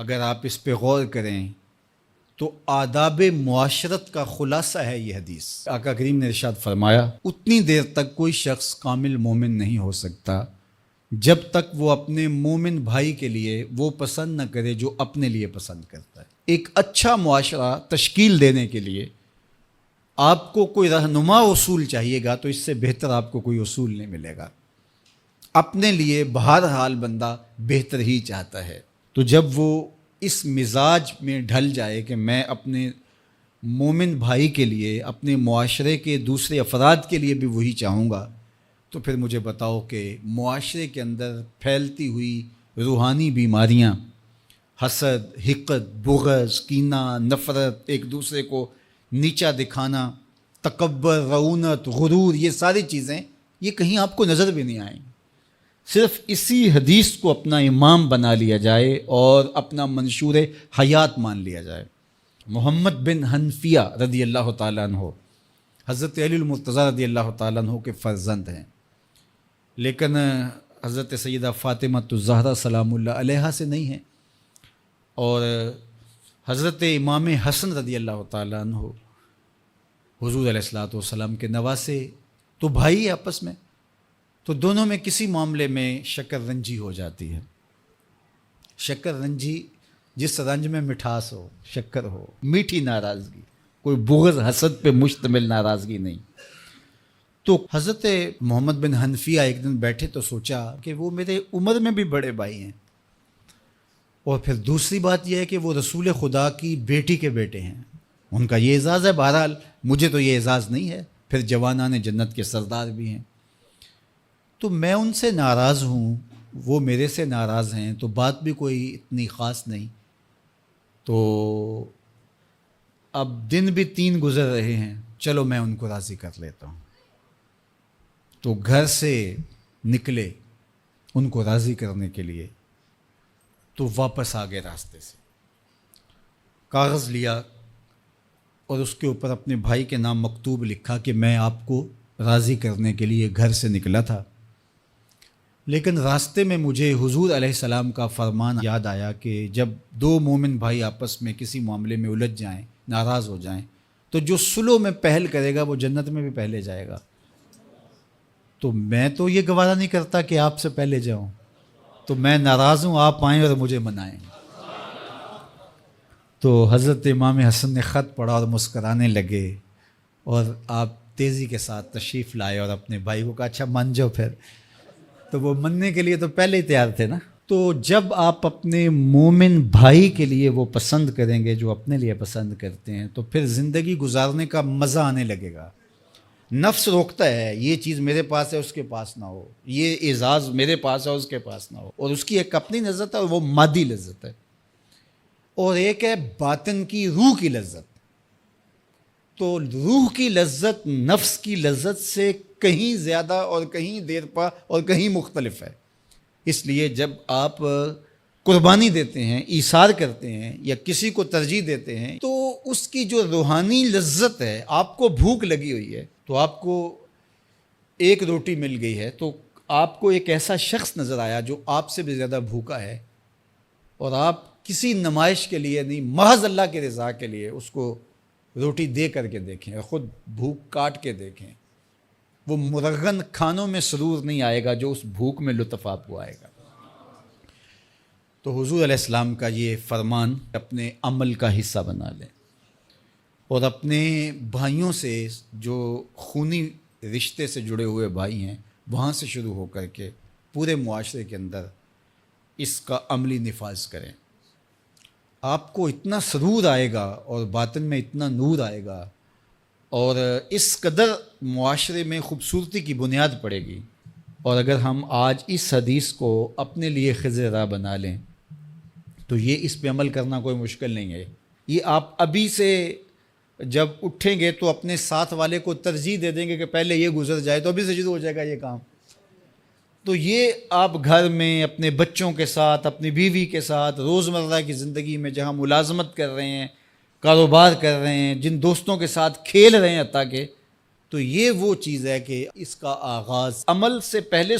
اگر آپ اس پہ غور کریں تو آداب معاشرت کا خلاصہ ہے یہ حدیث۔ آقا کریم نے ارشاد فرمایا اتنی دیر تک کوئی شخص کامل مومن نہیں ہو سکتا جب تک وہ اپنے مومن بھائی کے لیے وہ پسند نہ کرے جو اپنے لیے پسند کرتا ہے۔ ایک اچھا معاشرہ تشکیل دینے کے لیے آپ کو کوئی رہنما اصول چاہیے گا تو اس سے بہتر آپ کو کوئی اصول نہیں ملے گا۔ اپنے لیے بہرحال بندہ بہتر ہی چاہتا ہے، تو جب وہ اس مزاج میں ڈھل جائے کہ میں اپنے مومن بھائی کے لیے، اپنے معاشرے کے دوسرے افراد کے لیے بھی وہی چاہوں گا، تو پھر مجھے بتاؤ کہ معاشرے کے اندر پھیلتی ہوئی روحانی بیماریاں، حسد، حقد، بغض، کینہ، نفرت، ایک دوسرے کو نیچا دکھانا، تکبر، رعونت، غرور، یہ ساری چیزیں یہ کہیں آپ کو نظر بھی نہیں آئیں۔ صرف اسی حدیث کو اپنا امام بنا لیا جائے اور اپنا منشور حیات مان لیا جائے۔ محمد بن حنفیہ رضی اللہ تعالیٰ عنہ حضرت علی المرتضیٰ رضی اللہ تعالیٰ عنہ کے فرزند ہیں، لیکن حضرت سیدہ فاطمہ الزہرا سلام اللہ علیہا سے نہیں ہیں، اور حضرت امام حسن رضی اللہ تعالیٰ عنہ حضور علیہ الصلوۃ والسلام کے نواسے، تو بھائی آپس میں، تو دونوں میں کسی معاملے میں شکر رنجی ہو جاتی ہے۔ شکر رنجی جس رنج میں مٹھاس ہو، شکر ہو، میٹھی ناراضگی، کوئی بغض حسد پہ مشتمل ناراضگی نہیں۔ تو حضرت محمد بن حنفیہ ایک دن بیٹھے تو سوچا کہ وہ میرے عمر میں بھی بڑے بھائی ہیں، اور پھر دوسری بات یہ ہے کہ وہ رسول خدا کی بیٹی کے بیٹے ہیں، ان کا یہ اعزاز ہے، بہرحال مجھے تو یہ اعزاز نہیں ہے، پھر جوانان جنت کے سردار بھی ہیں، تو میں ان سے ناراض ہوں، وہ میرے سے ناراض ہیں، تو بات بھی کوئی اتنی خاص نہیں، تو اب دن بھی 3 گزر رہے ہیں، چلو میں ان کو راضی کر لیتا ہوں۔ تو گھر سے نکلے ان کو راضی کرنے کے لیے، تو واپس آ گئے راستے سے، کاغذ لیا اور اس کے اوپر اپنے بھائی کے نام مکتوب لکھا کہ میں آپ کو راضی کرنے کے لیے گھر سے نکلا تھا، لیکن راستے میں مجھے حضور علیہ السلام کا فرمان یاد آیا کہ جب 2 مومن بھائی آپس میں کسی معاملے میں الجھ جائیں، ناراض ہو جائیں، تو جو صلح میں پہل کرے گا وہ جنت میں بھی پہلے جائے گا۔ تو میں تو یہ گوارا نہیں کرتا کہ آپ سے پہلے جاؤں، تو میں ناراض ہوں، آپ آئیں اور مجھے منائیں۔ تو حضرت امام حسن نے خط پڑھا اور مسکرانے لگے، اور آپ تیزی کے ساتھ تشریف لائے اور اپنے بھائی کو کہا اچھا مان جاؤ پھر، تو وہ مننے کے لیے تو پہلے ہی تیار تھے نا۔ تو جب آپ اپنے مومن بھائی کے لیے وہ پسند کریں گے جو اپنے لیے پسند کرتے ہیں، تو پھر زندگی گزارنے کا مزہ آنے لگے گا۔ نفس روکتا ہے یہ چیز میرے پاس ہے اس کے پاس نہ ہو، یہ اعزاز میرے پاس ہے اس کے پاس نہ ہو، اور اس کی ایک اپنی لذت ہے اور وہ مادی لذت ہے، اور ایک ہے باطن کی روح کی لذت۔ تو روح کی لذت نفس کی لذت سے کہیں زیادہ اور کہیں دیر پا اور کہیں مختلف ہے۔ اس لیے جب آپ قربانی دیتے ہیں، ایثار کرتے ہیں یا کسی کو ترجیح دیتے ہیں، تو اس کی جو روحانی لذت ہے، آپ کو بھوک لگی ہوئی ہے، تو آپ کو ایک روٹی مل گئی ہے، تو آپ کو ایک ایسا شخص نظر آیا جو آپ سے بھی زیادہ بھوکا ہے، اور آپ کسی نمائش کے لیے نہیں، محض اللہ کے رضا کے لیے اس کو روٹی دے کر کے دیکھیں، خود بھوک کاٹ کے دیکھیں، وہ مرغن کھانوں میں سرور نہیں آئے گا جو اس بھوک میں لطف آپ کو آئے گا۔ تو حضور علیہ السلام کا یہ فرمان اپنے عمل کا حصہ بنا لیں، اور اپنے بھائیوں سے، جو خونی رشتے سے جڑے ہوئے بھائی ہیں، وہاں سے شروع ہو کر کے پورے معاشرے کے اندر اس کا عملی نفاذ کریں۔ آپ کو اتنا سرور آئے گا اور باطن میں اتنا نور آئے گا، اور اس قدر معاشرے میں خوبصورتی کی بنیاد پڑے گی۔ اور اگر ہم آج اس حدیث کو اپنے لیے خضر راہ بنا لیں تو یہ اس پہ عمل کرنا کوئی مشکل نہیں ہے۔ یہ آپ ابھی سے جب اٹھیں گے تو اپنے ساتھ والے کو ترجیح دے دیں گے کہ پہلے یہ گزر جائے، تو ابھی سے شروع ہو جائے گا یہ کام۔ تو یہ آپ گھر میں اپنے بچوں کے ساتھ، اپنی بیوی کے ساتھ، روزمرہ کی زندگی میں جہاں ملازمت کر رہے ہیں، کاروبار کر رہے ہیں، جن دوستوں کے ساتھ کھیل رہے ہیں حتیٰ کہ، تو یہ وہ چیز ہے کہ اس کا آغاز عمل سے پہلے